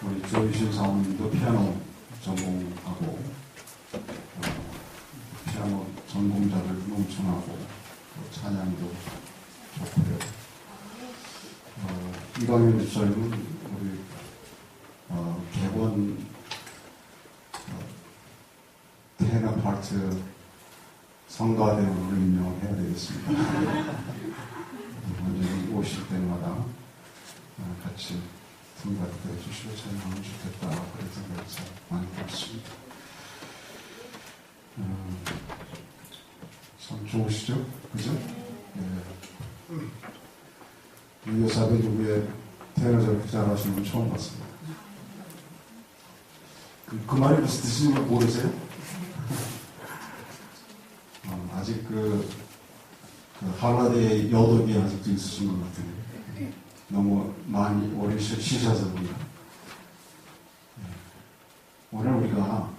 우리 조유신 사모님도 피아노 전공하고 피아노 전공자를 농촌하고 찬양도 좋고요. 이광현 집사님은 우리 개원 테너파트 성가대원을 임명해야 되겠습니다. 언제든 오실 때마다 같이 성가도 해주시고 찬양하면 좋겠다 그런 생각에서 많이 들었습니다. 참 좋으시죠? 그죠? 네. 이 여사도 누구의 테너 저렇게 잘하시는 건 처음 봤습니다. 그 말이 무슨 뜻인지 모르세요? 아직 그 할라데의 여독이 아직도 있으신 것 같은데 너무 많이 오래 쉬셔서 그런가. 오늘 우리가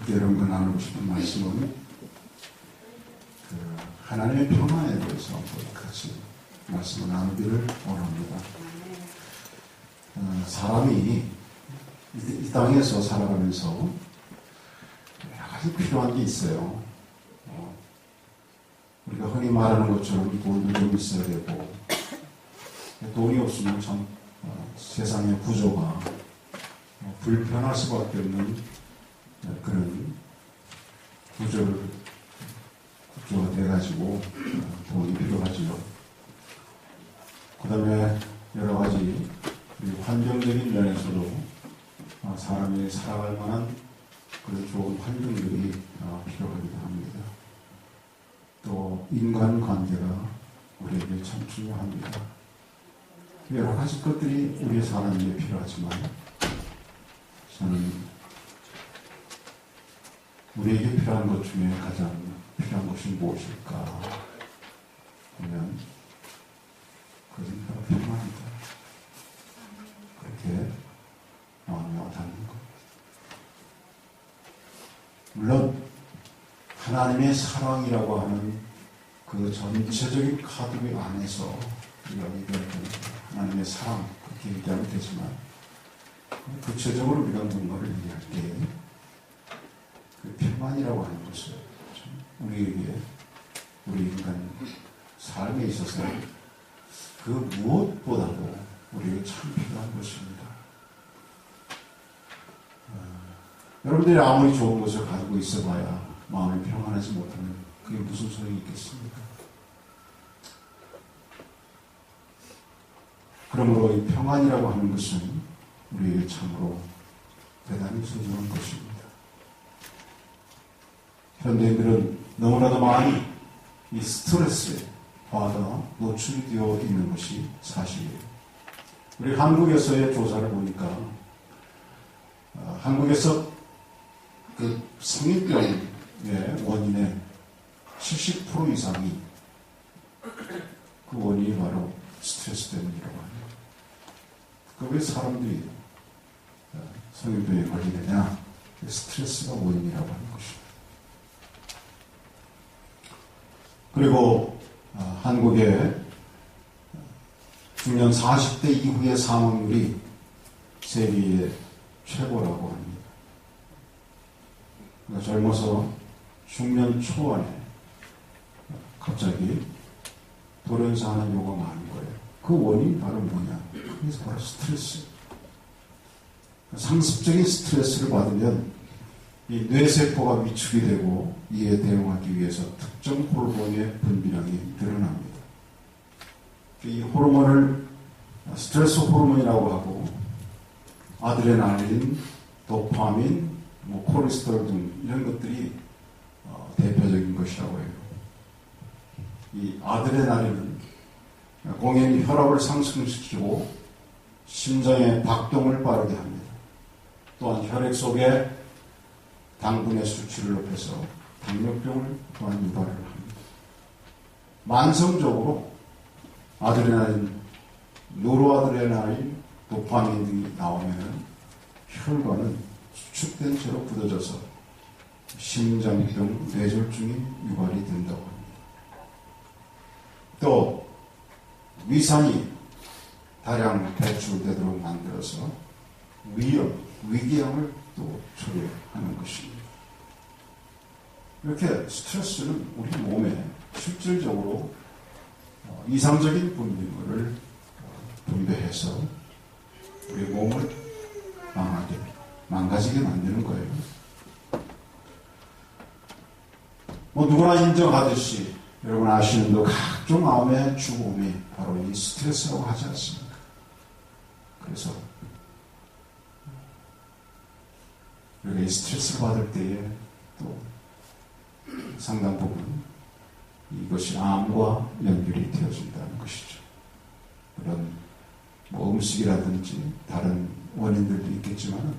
여러분과 나누고 싶은 말씀은 하나님의 평안에 대해서 같이 말씀을 나누기를 원합니다. 사람이 이 땅에서 살아가면서 여러 가지 필요한 게 있어요. 우리가 흔히 말하는 것처럼 돈도 좀 있어야 되고, 돈이 없으면 참 세상의 구조가 불편할 수밖에 없는 그런 구조가 돼가지고 돈이 필요하죠. 그 다음에 여러 가지 환경적인 면에서도 사람이 살아갈 만한 그런 좋은 환경들이 필요하기도 합니다. 또 인간관계가 우리에게 참 중요합니다. 여러 가지 것들이 우리의 사람에게 필요하지만 저는 우리에게 필요한 것 중에 가장 필요한 것이 무엇일까 하면 그것은 바로 평안이다. 그렇게 마음이 와닿는 것. 물론 하나님의 사랑이라고 하는 그 전체적인 카드비 안에서 우리가 얘기할 때 하나님의 사랑 그렇게 얘기하면 되지만 구체적으로 우리가 뭔가를 얘기할 때 그 평안이라고 하는 것을 우리에게 우리 인간 삶에 있어서 그 무엇보다도 우리에게 참 필요한 것입니다. 여러분들이 아무리 좋은 것을 가지고 있어봐야 마음이 평안하지 못하면 그게 무슨 소용이 있겠습니까? 그러므로 이 평안이라고 하는 것은 우리에게 참으로 대단히 소중한 것입니다. 현대인들은 너무나도 많이 이 스트레스에 받아 노출이 되어 있는 것이 사실이에요. 우리 한국에서의 조사를 보니까 한국에서 그 성인병의 원인의 70% 이상이 그 원인이 바로 스트레스 때문이라고 합니다. 왜 사람들이 성인병에 걸리느냐? 스트레스가 원인이라고 하는 것입니다. 그리고 한국의 중년 40대 이후의 사망률이 세계의 최고라고 합니다. 그러니까 젊어서 중년 초반에 갑자기 돌연사하는 경우가 많은 거예요. 그 원인이 바로 뭐냐? 그게 바로 스트레스. 상습적인 스트레스를 받으면 이 뇌세포가 위축이 되고 이에 대응하기 위해서 특정 호르몬의 분비량이 늘어납니다. 이 호르몬을 스트레스 호르몬이라고 하고 아드레날린, 도파민, 콜레스테롤 등 이런 것들이 대표적인 것이라고 해요. 이 아드레날린은 공연히 혈압을 상승시키고 심장의 박동을 빠르게 합니다. 또한 혈액 속에 당분의 수치를 높여서 당뇨병을 또한 유발을 합니다. 만성적으로 아드레날린, 노르아드레날린, 도파민 등이 나오면 혈관은 수축된 채로 굳어져서 심장병, 뇌졸중이 유발이 된다고 합니다. 또 위산이 다량 배출되도록 만들어서 위험, 위기양을 또 초래하는 것입니다. 이렇게 스트레스는 우리 몸에 실질적으로 이상적인 분비물을 분배해서 우리 몸을 망가지게 만드는 거예요. 누구나 인정하듯이 여러분 아시는 대로 각종 마음의 죽음이 바로 이 스트레스라고 하지 않습니까? 그래서 우리가 이 스트레스를 받을 때에 또 상당 부분 이것이 암과 연결이 되어진다는 것이죠. 그런 음식이라든지 다른 원인들도 있겠지만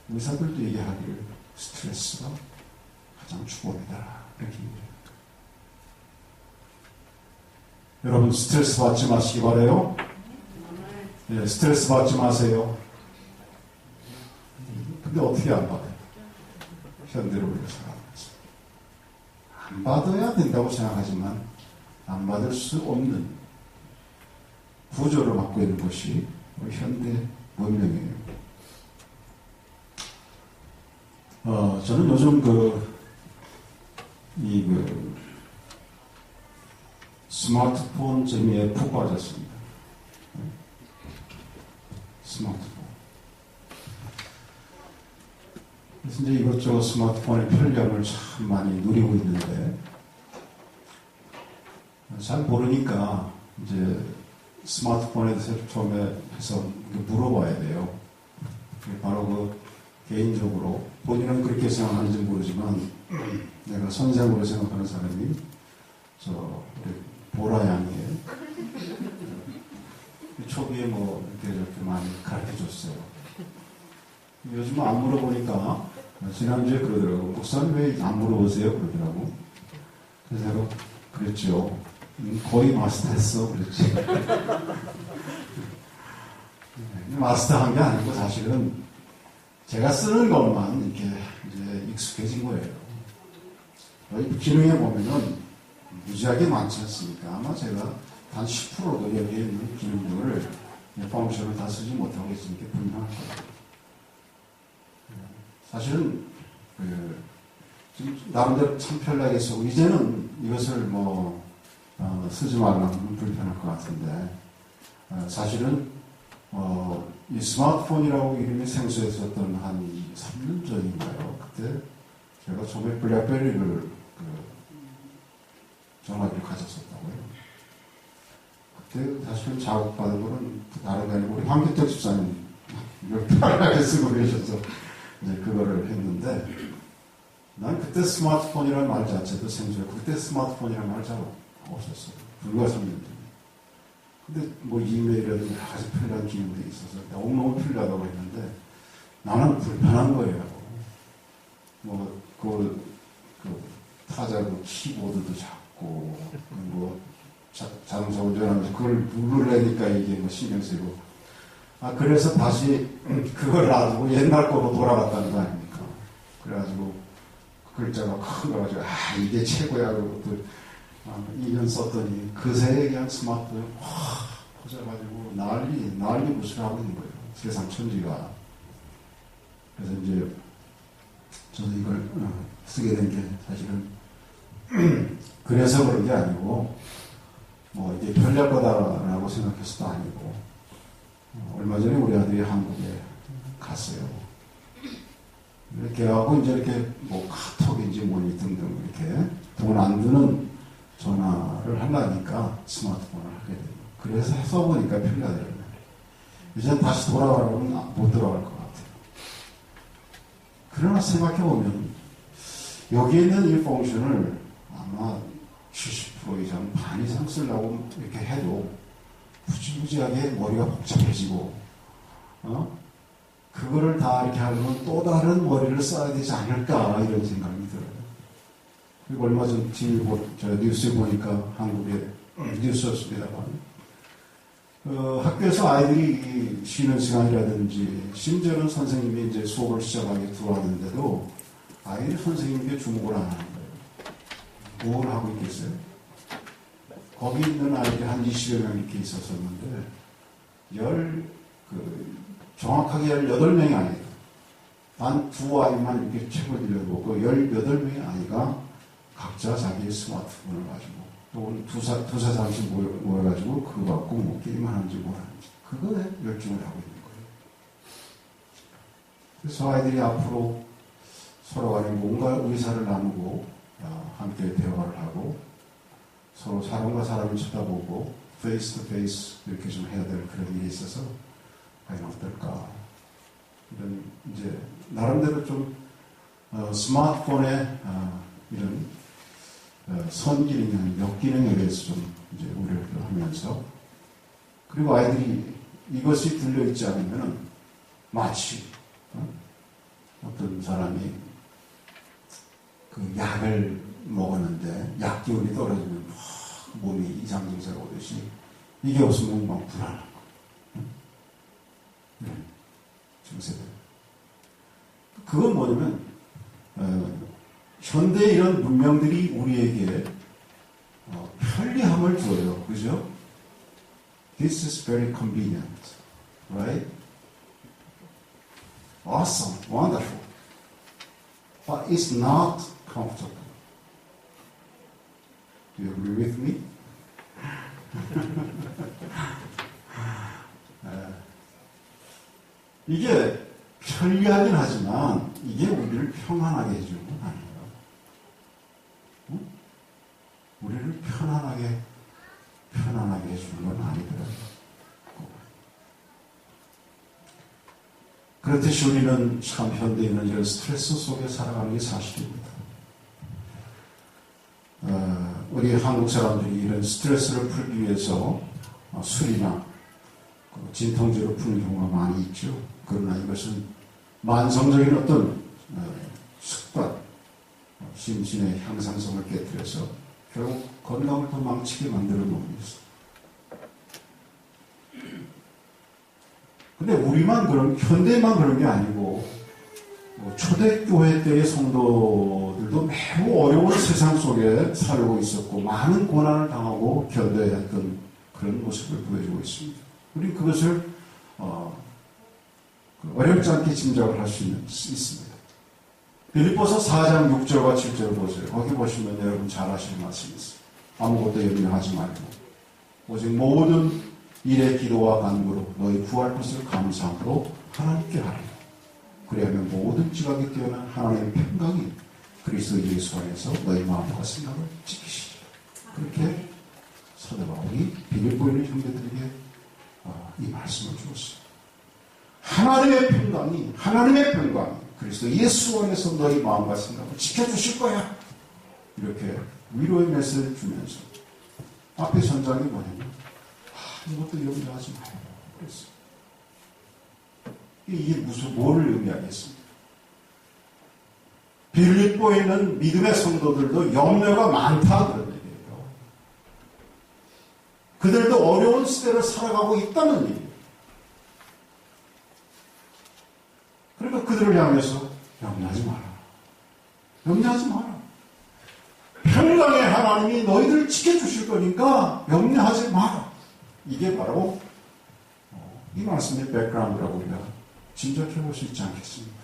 의사들도 얘기하기를 스트레스가 가장 죽음이다 이렇게 얘기합니다. 여러분 스트레스 받지 마시기 바라요. 네, 스트레스 받지 마세요. 근데 어떻게 안 받아요? 현대로 우리가 살아가면서 안 받아야 된다고 생각하지만 안 받을 수 없는 구조를 갖고 있는 것이 우리 현대 문명이에요. 저는 요즘 스마트폰 재미에 푹 빠졌습니다. 스마트폰. 그래서 이제 이것저것 스마트폰의 편리함을 참 많이 누리고 있는데, 잘 모르니까 이제 스마트폰에 대해서 처음에 해서 물어봐야 돼요. 바로 개인적으로 본인은 그렇게 생각하는지 모르지만 내가 선생으로 생각하는 사람이 우리 보라 양이에요. 초기에 이렇게 많이 가르쳐 줬어요. 요즘 안 물어보니까 지난주에 그러더라고. 목사님 왜 안 물어보세요? 그러더라고. 그래서 내가 그랬죠. 거의 마스터했어. 그랬지. 마스터한 게 아니고 사실은 제가 쓰는 것만 이렇게 이제 익숙해진 거예요. 여기 기능에 보면은 무지하게 많지 않습니까? 아마 제가 단 10%도 여기에 있는 기능들을 펑션을 다 쓰지 못하고 있으니까 분명할 거예요. 사실은 좀 나름대로 참 편하게 쓰고 이제는 이것을 쓰지 말라면 불편할 것 같은데 사실은 이 스마트폰이라고 이름이 생소했었던 한 3년 전인가요? 그때 제가 처음에 블랙베리를 전화기를 가졌었다고요. 그때 사실은 자극받은 거는 다른 게 아니고 우리 황기택 집사님 이걸 편하게 쓰고 계셔서 이제 그거를 했는데 난 그때 스마트폰이라는 말 자체도 생소했고 그때 스마트폰이라는 말 잘 없었어요. 불과 3년 전. 근데 이메일이라든지 여러 가지 편리한 기능들이 있어서 너무너무 편리하다고 했는데 나는 불편한 거예요. 타자로 키보드도 작고 자동차 운전하면서 그걸 누르려니까 이게 신경 쓰이고 그래서 다시 그걸 놔두고 옛날 거로 돌아갔다는 거 아닙니까? 그래가지고 그 글자가 큰 거 가지고 이게 최고야 그러고 또 2년 썼더니 그새 그냥 스마트폰에 확 퍼져가지고 난리 무술 하고 있는 거예요. 세상 천지가. 그래서 이제 저도 이걸 쓰게 된 게 사실은 그래서 그런 게 아니고 이게 편리할 거다라고 생각해서도 아니고 얼마 전에 우리 아들이 한국에 갔어요. 이렇게 하고 이제 이렇게 카톡인지 뭐니 등등 이렇게 돈 안 드는 전화를 하려니까 스마트폰을 하게 돼요. 그래서 써보니까 편리하더라고요. 이제 다시 돌아가려면 못 돌아갈 것 같아요. 그러나 생각해보면 여기에 있는 이 펑션을 아마 70% 이상, 반 이상 쓰려고 이렇게 해도 무지무지하게 머리가 복잡해지고 그거를 다 이렇게 하려면 또 다른 머리를 써야 되지 않을까 이런 생각이 들어요. 그리고 얼마 전 뉴스에 보니까 한국의 뉴스였습니다만 학교에서 아이들이 쉬는 시간이라든지 심지어는 선생님이 이제 수업을 시작하게 들어왔는데도 아이들이 선생님께 주목을 안 하는 거예요. 뭘 하고 있겠어요? 거기 있는 아이들이 한 20여 명 이렇게 있었었는데, 정확하게 18명이 아니다. 단 2아이만 이렇게 책을 들려보고 18명의 아이가 각자 자기의 스마트폰을 가지고 또 두세 사람씩 모여가지고 그거 갖고 뭐 게임을 하는지 뭘 하는지 그거에 열중을 하고 있는 거예요. 그래서 아이들이 앞으로 서로 간에 뭔가 의사를 나누고 함께 대화를 하고 서로 사람과 사람을 쳐다보고 페이스 투 페이스 이렇게 좀 해야 될 그런 일이 있어서 과연 어떨까. 이런 이제 나름대로 좀 스마트폰의 이런 선기능, 역기능에 대해서 좀 이제 우려를 하면서, 그리고 아이들이 이것이 들려있지 않으면 마치 어떤 사람이 그 약을 먹었는데 약 기운이 떨어지면 몸이 이상 증세가 오듯이 이게 없으면 막 불안한 거. 증세들. 그건 뭐냐면 현대 이런 문명들이 우리에게 편리함을 줘요. 그죠? This is very convenient. Right? Awesome. Wonderful. But it's not comfortable. Do you agree with me? 이게 편리하긴 하지만 이게 우리를 평안하게 해주는 건 아니에요. 응? 우리를 편안하게 해주는 건 아니더라고요. 그렇듯이 우리는 참 현대에는 이런 스트레스 속에 살아가는 게 사실입니다. 우리 한국 사람들이 이런 스트레스를 풀기 위해서 술이나 진통제로 푸는 경우가 많이 있죠. 그러나 이것은 만성적인 어떤 습관, 심신의 향상성을 깨뜨려서 결국 건강을 더 망치게 만들어 놓는 것입니다. 근데 우리만 현대만 그런 게 아니고, 초대교회 때의 성도들도 매우 어려운 세상 속에 살고 있었고, 많은 고난을 당하고 견뎌야 했던 그런 모습을 보여주고 있습니다. 우리 그것을, 어렵지 않게 짐작을 할 수 있습니다. 빌립보서 4장 6절과 7절 보세요. 거기 보시면 여러분 잘 아시는 말씀이 있어요. 아무것도 염려하지 말고, 오직 모든 일의 기도와 간구로 너희 구할 것을 감사함으로 하나님께 하라. 그리하면 모든 지각에 뛰어난 하나님의 평강이 그리스도 예수 안에서 너희 마음과 생각을 지키시리라. 그렇게 사도 바울이 빌립보에 있는 형제들에게 이 말씀을 주었습니다. 하나님의 평강이 그리스도 예수 안에서 너희 마음과 생각을 지켜주실 거야. 이렇게 위로의 메시지를 주면서 앞에 전장이 뭐냐면 이것도 염려하지 말고 그랬어요. 이게 뭐를 의미하겠습니까? 빌립보에 있는 믿음의 성도들도 염려가 많다 그런 얘기예요. 그들도 어려운 시대를 살아가고 있다는 얘기예요. 그러니까 그들을 향해서 염려하지 마라. 평강의 하나님이 너희들을 지켜주실 거니까 염려하지 마라. 이게 바로 이 말씀의 백그라운드라고 우리가 짐작해 볼 수 있지 않겠습니까?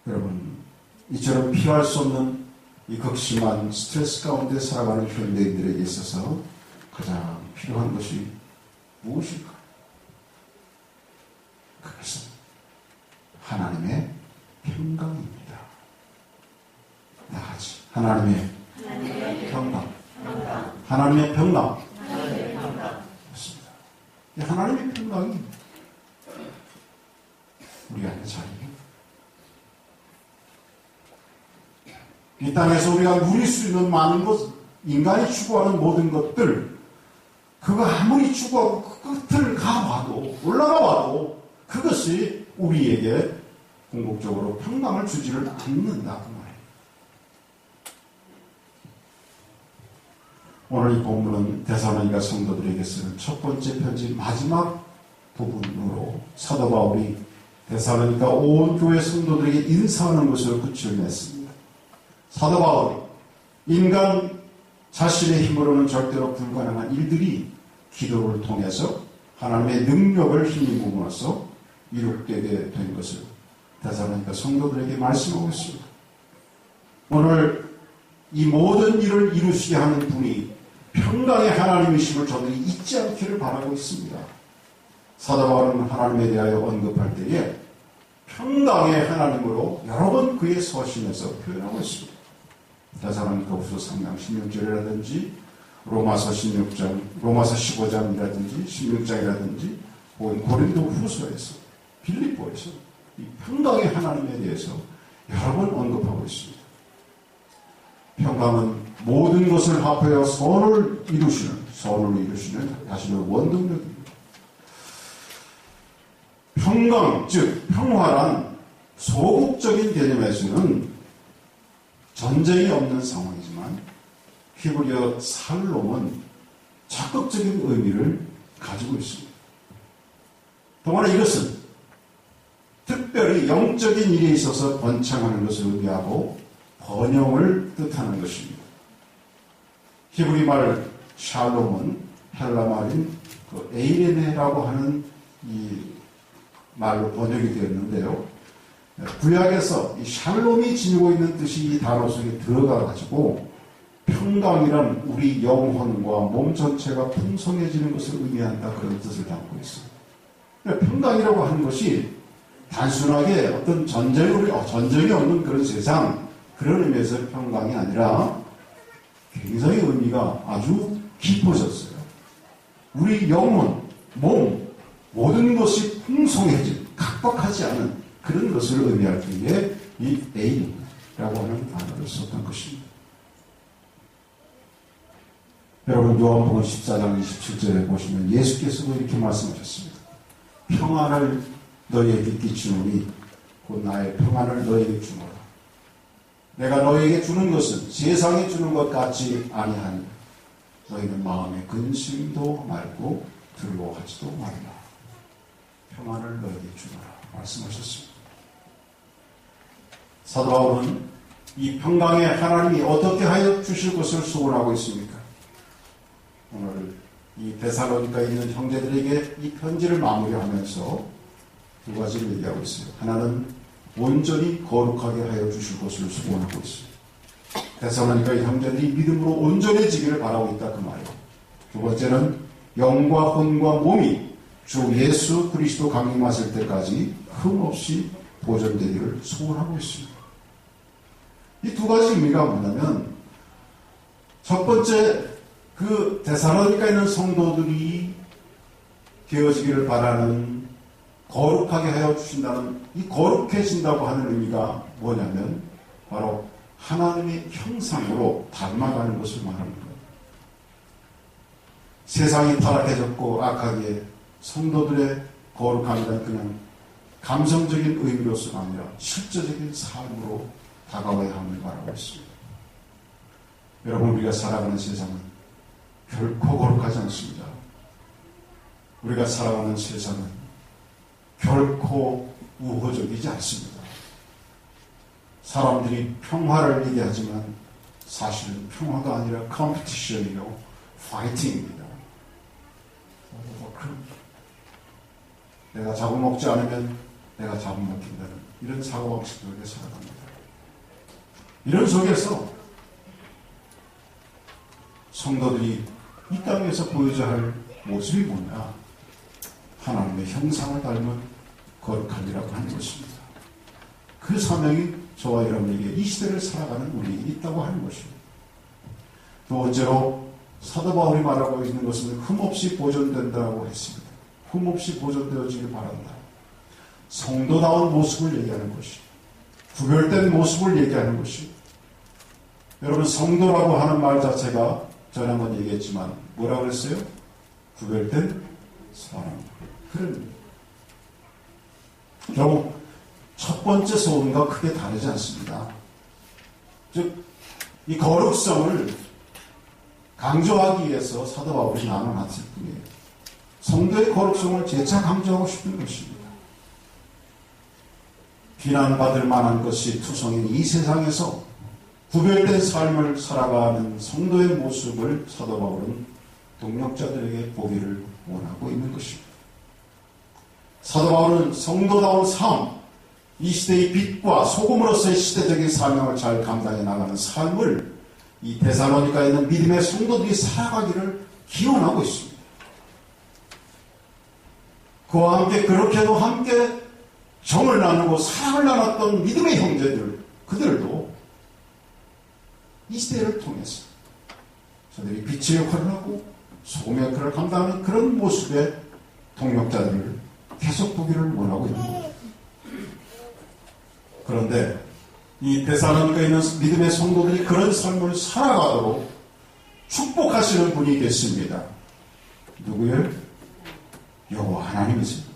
여러분, 이처럼 피할 수 없는 이 극심한 스트레스 가운데 살아가는 현대인들에게 있어서 가장 필요한 것이 무엇일까? 그것은 하나님의 평강입니다. 나아지 하나님의 평강. 하나님의 평강. 그렇습니다. 이 하나님의 평강이 우리 안에 자리해요. 이 땅에서 우리가 누릴 수 있는 많은 것, 인간이 추구하는 모든 것들, 그거 아무리 추구하고 그 끝을 가봐도, 올라가봐도 그것이 우리에게 궁극적으로 평강을 주지를 않는다. 그 말이에요. 오늘 이 본문은 데살로니가 성도들에게 쓰는 첫 번째 편지 마지막 부분으로 사도 바울이 데살로니가 온 교회 성도들에게 인사하는 것으로 끝을 냈습니다. 사도 바울이 인간 자신의 힘으로는 절대로 불가능한 일들이 기도를 통해서 하나님의 능력을 힘입음으로써 이룩되게 된 것을 데살로니가 성도들에게 말씀하고 있습니다. 오늘 이 모든 일을 이루시게 하는 분이 평강의 하나님이심을 저들이 잊지 않기를 바라고 있습니다. 사도 바울은 하나님에 대하여 언급할 때에 평강의 하나님으로 여러 번 그의 서신에서 표현하고 있습니다. 데살로니가후서 3장 16절이라든지 로마서 16장, 로마서 15장이라든지 16장이라든지 혹은 고린도 후서에서 빌립보에서 이 평강의 하나님에 대해서 여러 번 언급하고 있습니다. 평강은 모든 것을 합하여 선을 이루시는 자신의 원동력입니다. 평강, 즉 평화란 소극적인 개념에서는 전쟁이 없는 상황이지만 히브리어 살롬은 적극적인 의미를 가지고 있습니다. 동안에 이것은 특별히 영적인 일에 있어서 번창하는 것을 의미하고 번영을 뜻하는 것입니다. 히브리 말 샬롬은 헬라 말인 에이레네라고 하는 이 말로 번역이 되었는데요. 구약에서 이 샬롬이 지니고 있는 뜻이 이 단어 속에 들어가가지고 평강이란 우리 영혼과 몸 전체가 풍성해지는 것을 의미한다, 그런 뜻을 담고 있습니다. 평강이라고 하는 것이 단순하게 어떤 전쟁이 없는 그런 세상, 그런 의미에서 평강이 아니라 굉장히 의미가 아주 깊어졌어요. 우리 영혼, 몸, 모든 것이 풍성해진, 각박하지 않은 그런 것을 의미할 때에 이 에임이라고 하는 단어를 썼던 것입니다. 여러분, 요한복음 14장 27절에 보시면 예수께서도 이렇게 말씀하셨습니다. 평안을 너희에게 끼치노니 곧 나의 평안을 너희에게 주노라. 내가 너희에게 주는 것은 세상에 주는 것 같지 아니하니 너희는 마음에 근심도 말고 두려워하지도 말라. 평안을 너희에게 주노라 말씀하셨습니다. 사도 바울은 이 평강의 하나님이 어떻게 하여 주실 것을 소원하고 있습니까? 오늘 이 데살로니가에 있는 형제들에게 이 편지를 마무리하면서 두 가지를 얘기하고 있어요. 하나는 온전히 거룩하게 하여 주실 것을 소원하고 있습니다. 데살로니가의 형제들이 믿음으로 온전해지기를 바라고 있다, 그 말이에요. 두 번째는 영과 혼과 몸이 주 예수 그리스도 강림하실 때까지 흠없이 보존되기를 소원하고 있습니다. 이 두 가지 의미가 뭐냐면, 첫 번째, 그 데살로니가에 있는 성도들이 되어지기를 바라는, 거룩하게 하여 주신다는, 이 거룩해진다고 하는 의미가 뭐냐면 바로 하나님의 형상으로 닮아가는 것을 말하는 거예요. 세상이 타락해졌고 악하기에 성도들의 거룩함이란 그냥 감성적인 의미로서가 아니라 실제적인 삶으로 다가와야 함을 말하고 있습니다. 여러분, 우리가 살아가는 세상은 결코 거룩하지 않습니다. 우리가 살아가는 세상은 결코 우호적이지 않습니다. 사람들이 평화를 얘기하지만 사실은 평화가 아니라 컴피티션이요, 파이팅입니다. 내가 잡아먹지 않으면 내가 잡아먹힌다는 이런 사고방식 속에 살아갑니다. 이런 속에서 성도들이 이 땅에서 보여줘야 할 모습이 뭐냐? 하나님의 형상을 닮은 거룩함이라고 하는 것입니다. 그 사명이 저와 여러분에게 이 시대를 살아가는 우리에게 있다고 하는 것입니다. 두 번째로 사도 바울이 말하고 있는 것은 흠없이 보존된다고 했습니다. 흠없이 보존되어지길 바란다. 성도다운 모습을 얘기하는 것이, 구별된 모습을 얘기하는 것이. 여러분, 성도라고 하는 말 자체가 전에 한번 얘기했지만 뭐라고 그랬어요? 구별된 사람. 그런 결국 첫 번째 소원과 크게 다르지 않습니다. 즉, 이 거룩성을 강조하기 위해서 사도 바울이 나눠놨을 뿐이에요. 성도의 거룩성을 재차 강조하고 싶은 것입니다. 비난받을 만한 것이 투성인 이 세상에서 구별된 삶을 살아가는 성도의 모습을 사도 바울은 동역자들에게 보기를 원하고 있는 것입니다. 사도 바울은 성도다운 삶, 이 시대의 빛과 소금으로서의 시대적인 사명을 잘 감당해 나가는 삶을 이 데살로니가에 있는 믿음의 성도들이 살아가기를 기원하고 있습니다. 그와 함께 그렇게도 함께 정을 나누고 사랑을 나눴던 믿음의 형제들, 그들도 이 시대를 통해서 저들이 빛의 역할을 하고 소금의 역할을 감당하는 그런 모습의 동역자들을 계속 보기를 원하고 있는 겁니다. 그런데 이 데살로니가에 있는 믿음의 성도들이 그런 삶을 살아가도록 축복하시는 분이 계십니다. 누구요? 여호와 하나님이십니다.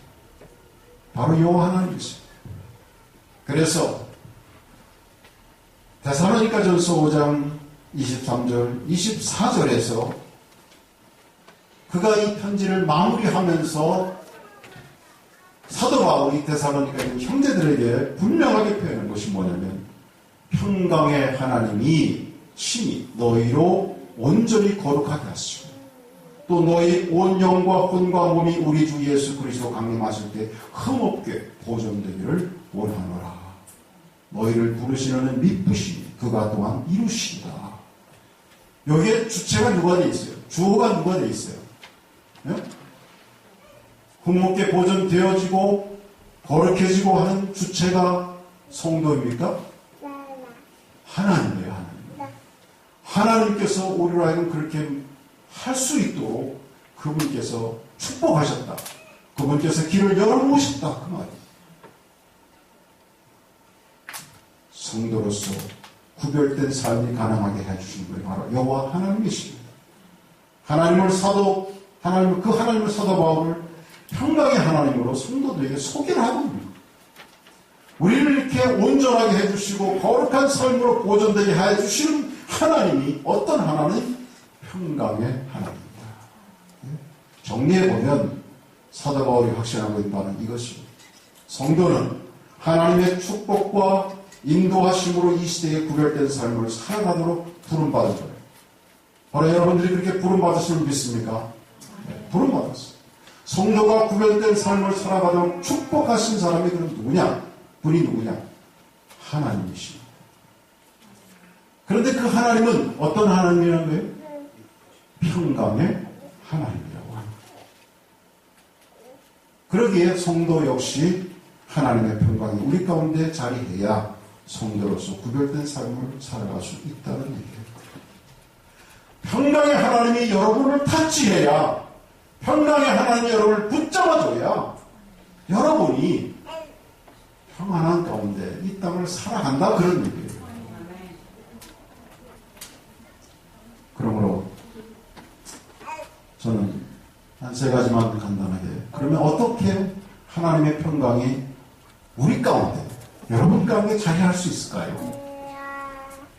바로 여호와 하나님이십니다. 그래서 데살로니가전서 5장 23절, 24절에서 그가 이 편지를 마무리하면서 사도 바울이 데살로니가에 있는 형제들에게 분명하게 표현한 것이 뭐냐면 평강의 하나님이 친히 너희로 온전히 거룩하게 하시고 또 너희 온 영과 혼과 몸이 우리 주 예수 그리스도 강림하실 때 흠없게 보존되기를 원하노라. 너희를 부르시는 미쁘시니 그가 또한 이루신다. 여기에 주체가 누가 돼 있어요? 주어가 누가 돼 있어요? 네? 흠없게 보존되어지고 거룩해지고 하는 주체가 성도입니까? 하나님이에요. 하나님께서 우리로 하여금 그렇게 할 수 있도록 그분께서 축복하셨다. 그분께서 길을 열어놓으셨다. 그 말이에요. 성도로서 구별된 삶이 가능하게 해주신 분이 바로 여호와 하나님이십니다. 그 하나님을 사도 바울을 평강의 하나님으로 성도들에게 소개를 하고 있습니다. 우리를 이렇게 온전하게 해주시고 거룩한 삶으로 보존되게 해주시는 하나님이 어떤 하나님? 평강의 하나님입니다. 정리해보면 사도 바울이 확신하고 있는 바는 이것입니다. 성도는 하나님의 축복과 인도하심으로 이 시대에 구별된 삶을 살아가도록 부름받은 거예요. 바로 여러분들이 그렇게 부름받으시는 믿습니까? 네, 부름받았어요. 성도가 구별된 삶을 살아가도록 축복하신 사람이 그럼 누구냐? 분이 누구냐? 하나님이십니다. 그런데 그 하나님은 어떤 하나님이라는 거예요? 평강의 하나님이라고 합니다. 그러기에 성도 역시 하나님의 평강이 우리 가운데 자리해야 성도로서 구별된 삶을 살아갈 수 있다는 얘기예요. 평강의 하나님이 여러분을 타치해야, 평강의 하나님이 여러분을 붙잡아줘야 여러분이 평안한 가운데 이 땅을 살아간다, 그런 얘기예요. 그러므로 저는 한 세 가지만 간단하게, 그러면 어떻게 하나님의 평강이 우리 가운데, 여러분 가운데 자리할 수 있을까요?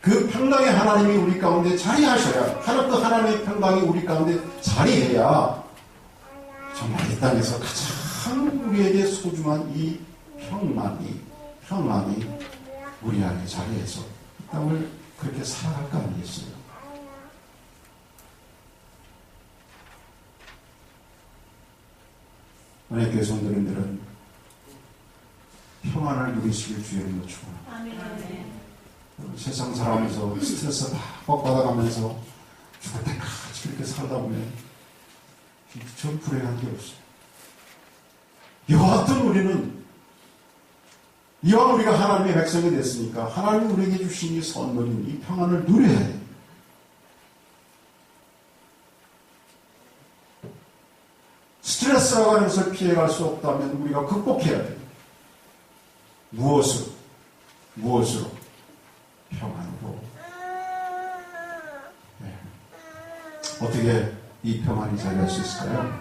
그 평강의 하나님이 우리 가운데 자리하셔야, 그 하나님의 평강이 우리 가운데 자리해야 정말 이 땅에서 가장 우리에게 소중한 이 평안이 우리 안에 자리해서 이 땅을 그렇게 살아갈 거 아니겠어요? 은혜 교회 성도님들은 평안을 누리시길 주의 이름으로 축원합니다. 세상 살아가면서 스트레스 막 받아가면서 죽을 때까지 그렇게 살다 보면 전 불행한 게 없어요. 여하튼 우리는 이왕 우리가 하나님의 백성이 됐으니까 하나님이 우리에게 주신 이 선물인 이 평안을 누려야 돼요. 스트레스라고 하는 것을 피해갈 수 없다면 우리가 극복해야 돼요. 무엇으로? 평안으로. 네. 어떻게 이 평안이 자리할 수 있을까요?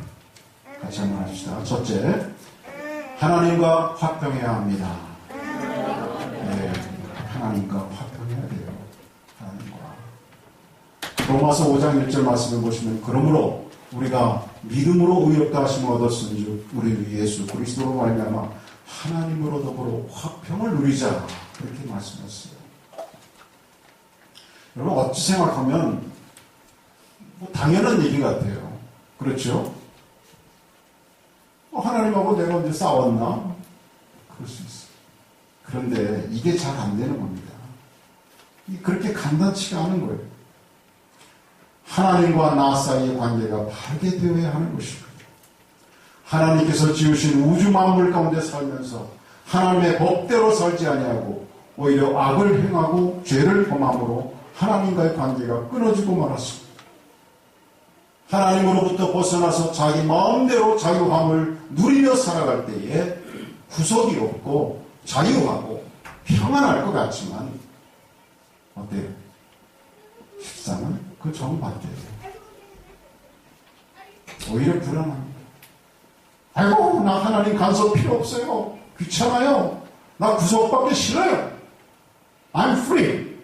같이 한번 합시다. 첫째, 하나님과 화평해야 합니다. 네, 하나님과 화평해야 돼요. 하나님과. 로마서 5장 1절 말씀을 보시면, 그러므로 우리가 믿음으로 의롭다 하심을 얻었은즉 우리 예수 그리스도로 말미암아 하나님으로 더불어 화평을 누리자, 그렇게 말씀했어요. 여러분 어찌 생각하면 뭐 당연한 얘기 같아요. 그렇죠? 하나님하고 내가 언제 싸웠나? 그럴 수 있어요. 그런데 이게 잘 안 되는 겁니다. 그렇게 간단치가 않은 거예요. 하나님과 나 사이의 관계가 바르게 되어야 하는 것입니다. 하나님께서 지으신 우주 만물 가운데 살면서 하나님의 법대로 살지 아니하고 오히려 악을 행하고 죄를 범함으로 하나님과의 관계가 끊어지고 말았습니다. 하나님으로부터 벗어나서 자기 마음대로 자유함을 누리며 살아갈 때에 구속이 없고 자유하고 평안할 것 같지만 어때요? 실상은 그 정반대예요. 오히려 불안합니다. 아이고, 나 하나님 간섭 필요 없어요. 귀찮아요. 나 구속받기 싫어요. I'm free.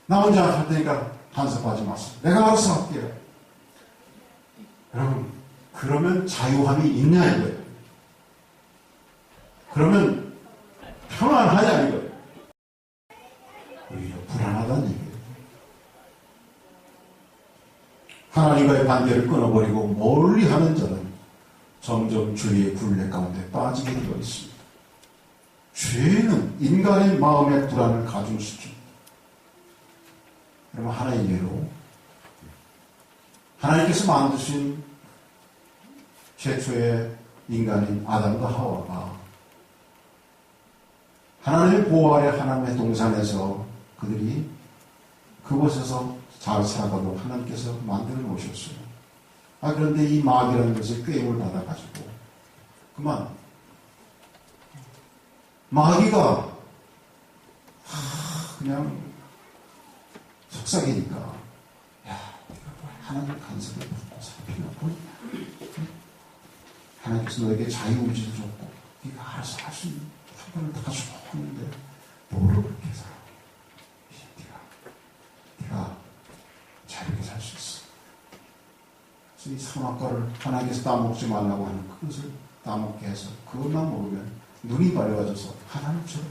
나 혼자 할 테니까 간섭하지 마세요. 내가 알아서 할게요. 여러분, 그러면 자유함이 있냐 이거예요. 그러면 평안하냐 이거예요. 오히려 불안하다는 얘기예요. 하나님과의 관계를 끊어버리고 멀리하는 자는 점점 죄의 굴레 가운데 빠지게 되어 있습니다. 죄는 인간의 마음의 불안을 가중시킵니다. 그러면 하나의 예로 하나님께서 만드신 최초의 인간인 아담과 하와가 하나님의 보호 아래 하나님의 동산에서 그들이 그곳에서 잘 살아가도록 하나님께서 만들어 놓으셨어요. 그런데 이 마귀라는 것에 꾀임을 받아가지고 그만 마귀가 그냥 속삭이니까 야, 하나님 간섭을 받고 살피고 하나님께서 너에게 자유의지를 줬고 네가 알아서 할 수 있는 판단을 다 주고 하는데 뭐로 그렇게 살아? 네가 자유롭게 살 수 있어. 그래서 이 선악과를 하나님께서 따먹지 말라고 하는 그것을 따먹게 해서 그것만 먹으면 눈이 밝아져서 하나님처럼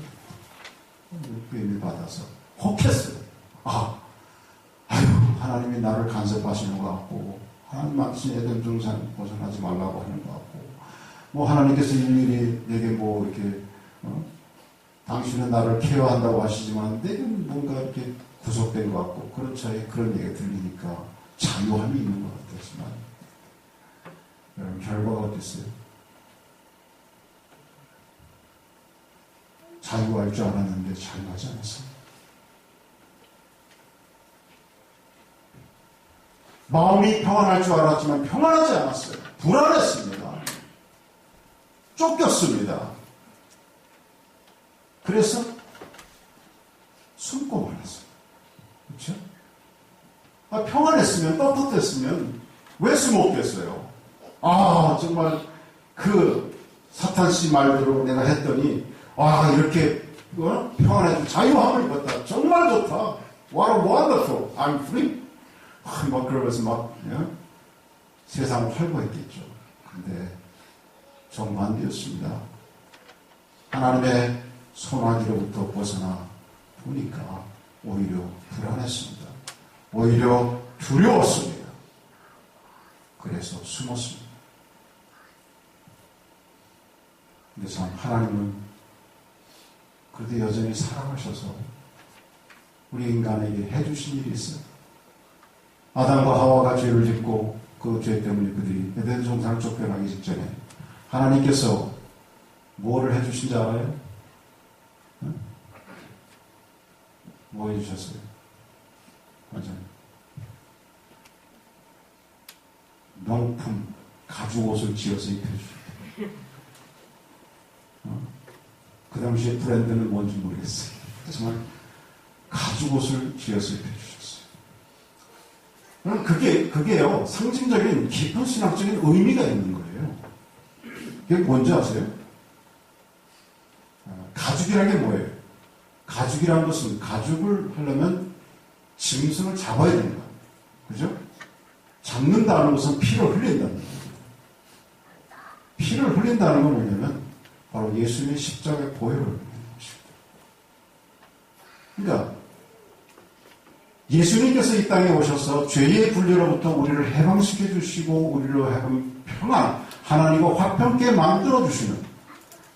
꾀임을 받아서 혹했어요. 아유, 하나님이 나를 간섭하시는 것 같고 하나님 만드신 에덴 동산 벗어나지 말라고 하는 것 같고 뭐 하나님께서 일일이 내게 뭐 이렇게 당신은 나를 케어한다고 하시지만 내게는 뭔가 이렇게 구속된 것 같고 그런 차에 그런 얘기가 들리니까 자유함이 있는 것 같았지만 여러분 결과가 어땠어요? 자유할 줄 알았는데 자유하지 않았어요. 마음이 평안할 줄 알았지만 평안하지 않았어요. 불안했습니다. 쫓겼습니다. 그래서 숨고 말았어요. 그렇죠? 평안했으면 떳떳했으면 왜 숨었겠어요? 정말 그 사탄씨 말대로 내가 했더니 이렇게 평안해지고 자유함을 입었다. 정말 좋다. What a wonderful. I'm free. 막 그러면서 세상을 활보했겠죠. 근데 정반대였습니다. 하나님의 손아귀로부터 벗어나 보니까 오히려 불안했습니다. 오히려 두려웠습니다. 그래서 숨었습니다. 근데 참 하나님은 그래도 여전히 사랑하셔서 우리 인간에게 해주신 일이 있어요. 아담과 하와가 죄를 짓고 그 죄 때문에 그들이 에덴 동산을 쫓겨나기 직전에 하나님께서 뭐를 해주신지 알아요? 뭐 해주셨어요? 맞아요. 명품 가죽 옷을 지어서 입혀주셨어요. 그 당시에 브랜드는 뭔지 모르겠어요. 정말 가죽 옷을 지어서 입혀주셨어요. 그게요, 상징적인 깊은 신학적인 의미가 있는 거예요. 그게 뭔지 아세요? 가죽이라는 게 뭐예요? 가죽이라는 것은 가죽을 하려면 짐승을 잡아야 된다. 그죠? 잡는다는 것은 피를 흘린다는 거예요. 피를 흘린다는 건 뭐냐면 바로 예수님의 십자가의 보혈을 흘리는 것입니다. 그러니까 예수님께서 이 땅에 오셔서 죄의 분리로부터 우리를 해방시켜 주시고 우리로 하여금 평안, 하나님과 화평케 만들어 주시는,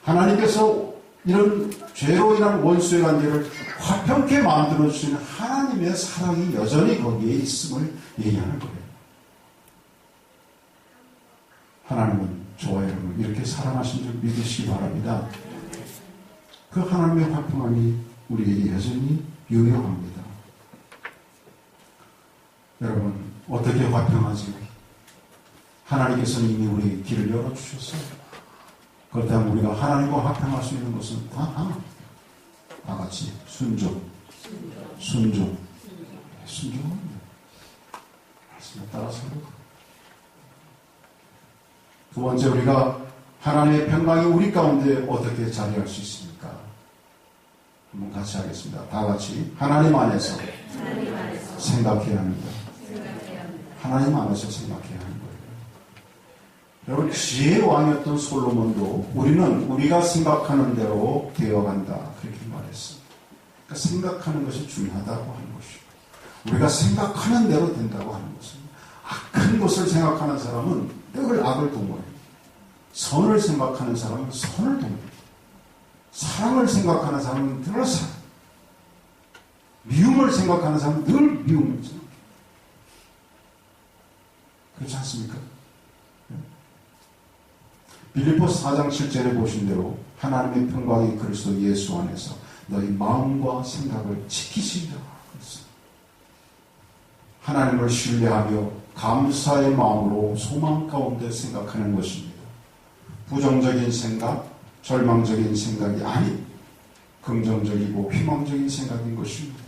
하나님께서 이런 죄로 인한 원수의 관계를 화평케 만들어 주시는 하나님의 사랑이 여전히 거기에 있음을 얘기하는 거예요. 하나님은 저와 여러분을 이렇게 사랑하신 줄 믿으시기 바랍니다. 그 하나님의 화평함이 우리에게 여전히 유효합니다. 여러분, 어떻게 화평하지? 하나님께서는 이미 우리에게 길을 열어주셨어요. 그렇다면 우리가 하나님과 화평할 수 있는 것은 다 같이 순종합니다. 말씀에 따라서. 두 번째, 우리가 하나님의 평강이 우리 가운데 어떻게 자리할 수 있습니까? 한번 같이 하겠습니다. 다 같이 하나님 안에서 생각해야 합니다. 하나님 안에서 생각해야 하는 거예요. 여러분, 지혜의 왕이었던 솔로몬도 우리는 우리가 생각하는 대로 되어간다, 그렇게 말했습니다. 그러니까 생각하는 것이 중요하다고 하는 것이고, 우리가 생각하는 대로 된다고 하는 것은, 악한 것을 생각하는 사람은 늘 악을 동거해요. 선을 생각하는 사람은 선을 동거해요. 사랑을 생각하는 사람은 늘 사랑, 미움을 생각하는 사람은 늘 미움을 생각해요. 그렇지 않습니까? 빌립보서 4장 7절에 보신 대로 하나님의 평강이 그리스도 예수 안에서 너희 마음과 생각을 지키시리라. 하나님을 신뢰하며 감사의 마음으로 소망 가운데 생각하는 것입니다. 부정적인 생각, 절망적인 생각이 아닌 긍정적이고 희망적인 생각인 것입니다.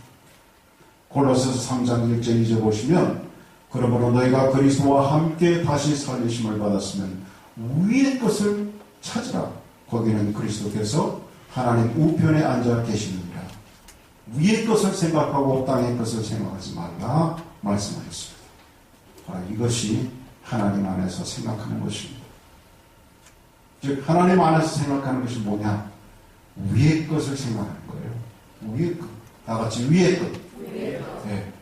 골로새서 3장 1절 2절 보시면, 그러므로 너희가 그리스도와 함께 다시 살리심을 받았으면 위의 것을 찾으라. 거기는 그리스도께서 하나님 우편에 앉아 계시느니라. 위의 것을 생각하고 땅의 것을 생각하지 말라 말씀하셨습니다. 이것이 하나님 안에서 생각하는 것입니다. 즉 하나님 안에서 생각하는 것이 뭐냐? 위의 것을 생각하는 거예요. 위의 것. 다 같이 위의 것. 네.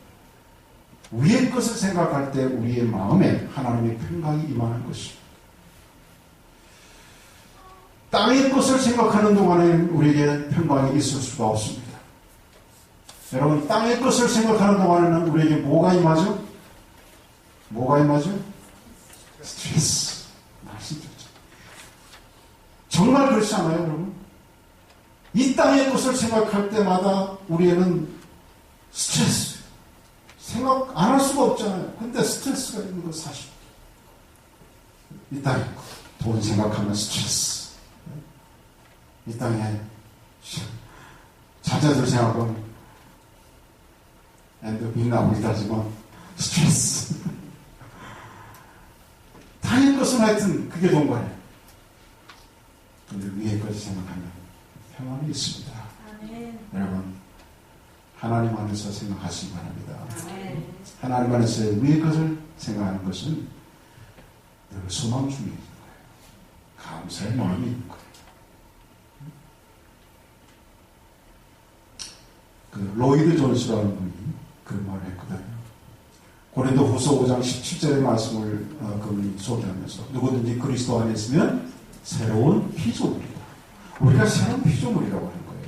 위의 것을 생각할 때 우리의 마음에 하나님의 평강이 임하는 것입니다. 땅의 것을 생각하는 동안에는 우리에게 평강이 있을 수가 없습니다. 여러분, 땅의 것을 생각하는 동안에는 우리에게 뭐가 임하죠? 뭐가 임하죠? 스트레스. 말씀드렸죠. 정말 그렇지 않아요, 여러분? 이 땅의 것을 생각할 때마다 우리에는 스트레스. 생각 안 할 수가 없잖아요. 근데 스트레스가 있는 거 사실. 이 땅에 돈 생각하면 스트레스. 이 땅에 자녀들 생각하면 애들 빛나고 있다지만 스트레스. 땅의 것은 하여튼 그게 동거예요. 근데 위의 것을 생각하면 평안이 있습니다. 아멘. 여러분, 하나님 안에서 생각하시기 바랍니다. 아멘. 하나님 안에서 위의 것을 생각하는 것은 늘 소망 중에 있는 거예요. 감사의 마음이 있는 거예요. 그 로이드 존스라는 분이 그 말을 했거든요. 고린도후서 5장 17절의 말씀을 그분이 소개하면서, 누구든지 그리스도 안에 있으면 새로운 피조물이다. 우리가 새로운 피조물이라고 하는 거예요.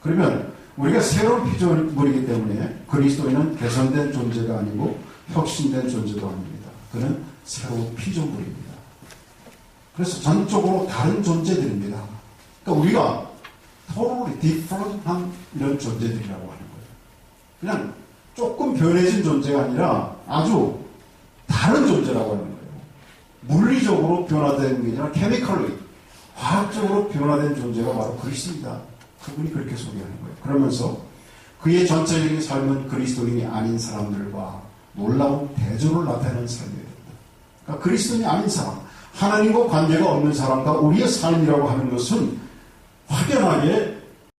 그러면 우리가 새로운 피조물이기 때문에 그리스도인은 개선된 존재가 아니고 혁신된 존재도 아닙니다. 그는 새로운 피조물입니다. 그래서 전적으로 다른 존재들입니다. 그러니까 우리가 totally different한 이런 존재들이라고 하는 거예요. 그냥 조금 변해진 존재가 아니라 아주 다른 존재라고 하는 거예요. 물리적으로 변화된 게 아니라 케미컬리, 화학적으로 변화된 존재가 바로 그리스도입니다. 그분이 그렇게 소개하는 거예요. 그러면서 그의 전체적인 삶은 그리스도인이 아닌 사람들과 놀라운 대조를 나타내는 삶이에요. 그러니까 그리스도인이 아닌 사람, 하나님과 관계가 없는 사람과 우리의 삶이라고 하는 것은 확연하게